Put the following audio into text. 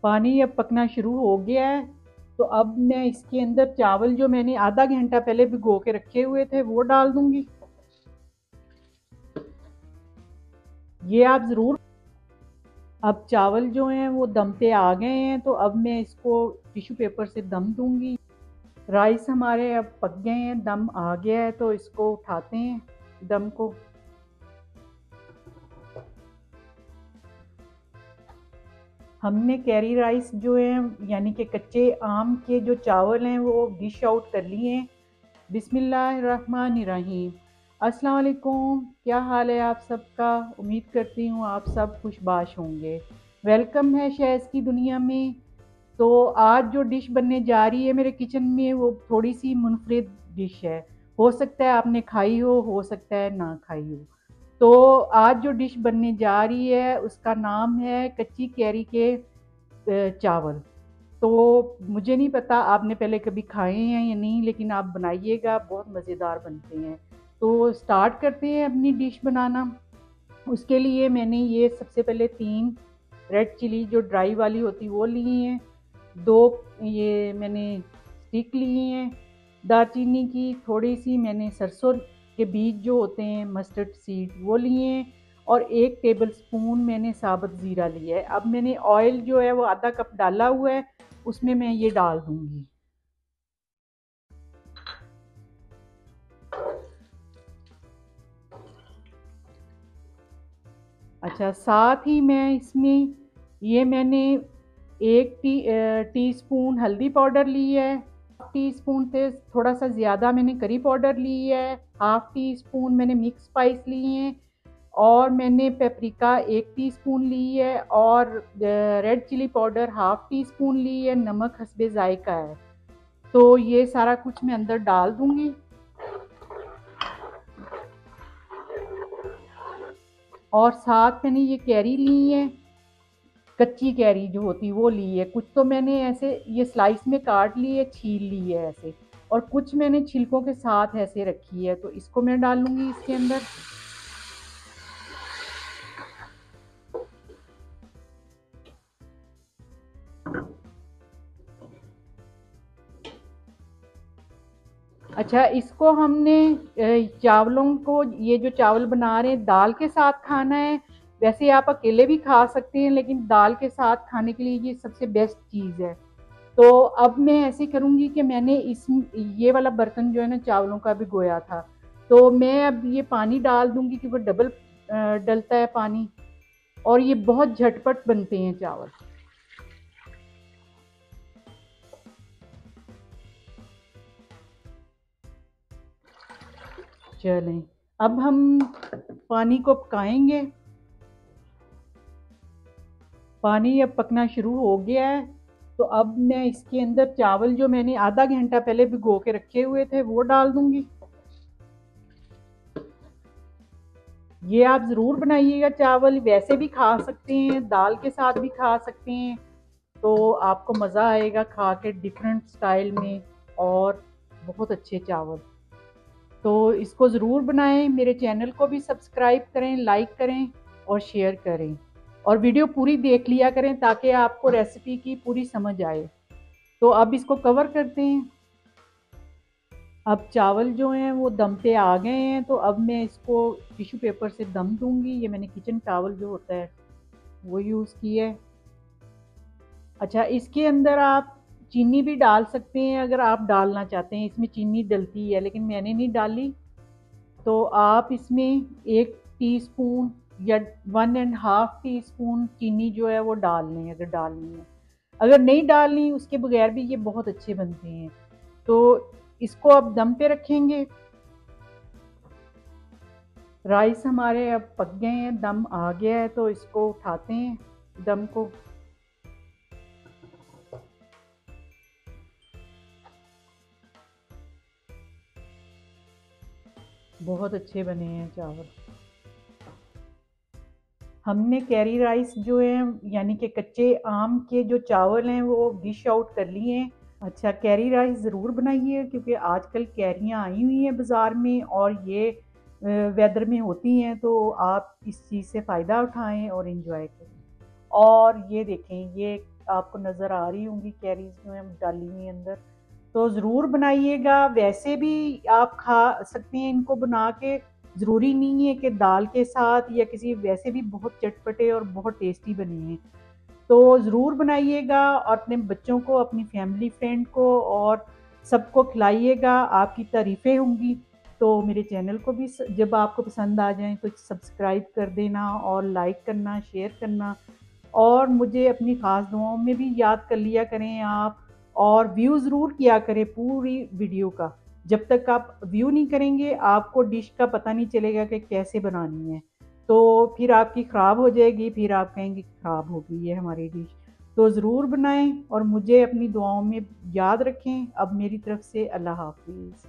पानी अब पकना शुरू हो गया है। तो अब मैं इसके अंदर चावल जो मैंने आधा घंटा पहले भिगो के रखे हुए थे वो डाल दूंगी। ये आप ज़रूर। अब चावल जो हैं वो दम पे आ गए हैं, तो अब मैं इसको टिश्यू पेपर से दम दूंगी। राइस हमारे अब पक गए हैं, दम आ गया है, तो इसको उठाते हैं दम को। हमने कैरी राइस जो है यानी कि कच्चे आम के जो चावल हैं वो डिश आउट कर लिए हैं। बिस्मिल्लाहिर्रहमानिर्रहीम। अस्सलाम वालेकुम, क्या हाल है आप सबका? उम्मीद करती हूँ आप सब खुशबाश होंगे। वेलकम है शहज़ की दुनिया में। तो आज जो डिश बनने जा रही है मेरे किचन में वो थोड़ी सी मुनफरिद डिश है। हो सकता है आपने खाई हो सकता है ना खाई हो। तो आज जो डिश बनने जा रही है उसका नाम है कच्ची कैरी के चावल। तो मुझे नहीं पता आपने पहले कभी खाए हैं या नहीं, लेकिन आप बनाइएगा, बहुत मज़ेदार बनते हैं। तो स्टार्ट करते हैं अपनी डिश बनाना। उसके लिए मैंने ये सबसे पहले 3 रेड चिली जो ड्राई वाली होती वो ली हैं। 2 ये मैंने स्टिक लिए हैं दालचीनी की। थोड़ी सी मैंने सरसों के बीज जो होते हैं मस्टर्ड सीड वो लिए हैं। और 1 टेबल स्पून मैंने साबुत ज़ीरा लिया है। अब मैंने ऑयल जो है वो आधा कप डाला हुआ है, उसमें मैं ये डाल दूंगी। अच्छा, साथ ही मैं इसमें ये मैंने 1 टीस्पून हल्दी पाउडर ली है। हाफ टी स्पून से थोड़ा सा ज़्यादा मैंने करी पाउडर ली है। हाफ टी स्पून मैंने मिक्स स्पाइस लिए हैं। और मैंने पेपरिका 1 टीस्पून ली है। और red chilli powder half teaspoon ली है। नमक हस्बे जायका है। तो ये सारा कुछ मैं अंदर डाल दूंगी। और साथ मैंने ये कैरी ली है, कच्ची कैरी जो होती वो ली है। कुछ तो मैंने ऐसे ये स्लाइस में काट ली है, छील ली है ऐसे। और कुछ मैंने छिलकों के साथ ऐसे रखी है, तो इसको मैं डालूंगी इसके अंदर। अच्छा, इसको हमने चावलों को, ये जो चावल बना रहे हैं दाल के साथ खाना है। वैसे आप अकेले भी खा सकते हैं, लेकिन दाल के साथ खाने के लिए ये सबसे बेस्ट चीज़ है। तो अब मैं ऐसे करूँगी कि मैंने इस ये वाला बर्तन जो है ना चावलों का भिगोया था, तो मैं अब ये पानी डाल दूंगी क्योंकि डबल डलता है पानी। और ये बहुत झटपट बनते हैं चावल। चलें, अब हम पानी को पकाएंगे। पानी अब पकना शुरू हो गया है। तो अब मैं इसके अंदर चावल जो मैंने आधा घंटा पहले भिगो के रखे हुए थे वो डाल दूंगी। ये आप ज़रूर बनाइएगा। चावल वैसे भी खा सकते हैं, दाल के साथ भी खा सकते हैं। तो आपको मज़ा आएगा खा के डिफरेंट स्टाइल में। और बहुत अच्छे चावल। तो इसको ज़रूर बनाएं। मेरे चैनल को भी सब्सक्राइब करें, लाइक करें और शेयर करें। और वीडियो पूरी देख लिया करें ताकि आपको रेसिपी की पूरी समझ आए। तो अब इसको कवर करते हैं। अब चावल जो हैं वो दम पे आ गए हैं, तो अब मैं इसको टिश्यू पेपर से दम दूंगी। ये मैंने किचन टॉवल जो होता है वो यूज़ किया है। अच्छा, इसके अंदर आप चीनी भी डाल सकते हैं अगर आप डालना चाहते हैं। इसमें चीनी डलती है लेकिन मैंने नहीं डाली। तो आप इसमें 1 टीस्पून या 1.5 टीस्पून चीनी जो है वो डाल लें अगर डालनी है। अगर नहीं डालनी उसके बगैर भी ये बहुत अच्छे बनते हैं। तो इसको अब दम पे रखेंगे। राइस हमारे अब पक गए हैं, दम आ गया है, तो इसको उठाते हैं दम को। बहुत अच्छे बने हैं चावल। हमने कैरी राइस जो है यानी कि कच्चे आम के जो चावल हैं वो डिश आउट कर लिए हैं। अच्छा, कैरी राइस ज़रूर बनाइए क्योंकि आजकल कैरियाँ आई हुई हैं बाज़ार में और ये वेदर में होती हैं, तो आप इस चीज़ से फ़ायदा उठाएं और इन्जॉय करें। और ये देखें, ये आपको नज़र आ रही होंगी कैरीज जो हम डाली हुई अंदर। तो ज़रूर बनाइएगा। वैसे भी आप खा सकते हैं इनको बना के, ज़रूरी नहीं है कि दाल के साथ या किसी, वैसे भी बहुत चटपटे और बहुत टेस्टी बने हैं। तो ज़रूर बनाइएगा और अपने बच्चों को, अपनी फैमिली फ्रेंड को और सबको खिलाइएगा, आपकी तारीफ़ें होंगी। तो मेरे चैनल को भी जब आपको पसंद आ जाए तो सब्सक्राइब कर देना और लाइक करना, शेयर करना, और मुझे अपनी ख़ास दुआओं में भी याद कर लिया करें आप। और व्यू ज़रूर किया करें पूरी वीडियो का। जब तक आप व्यू नहीं करेंगे आपको डिश का पता नहीं चलेगा कि कैसे बनानी है। तो फिर आपकी ख़राब हो जाएगी, फिर आप कहेंगे ख़राब हो गई है हमारी डिश। तो ज़रूर बनाएं और मुझे अपनी दुआओं में याद रखें। अब मेरी तरफ से अल्लाह हाफ़िज़।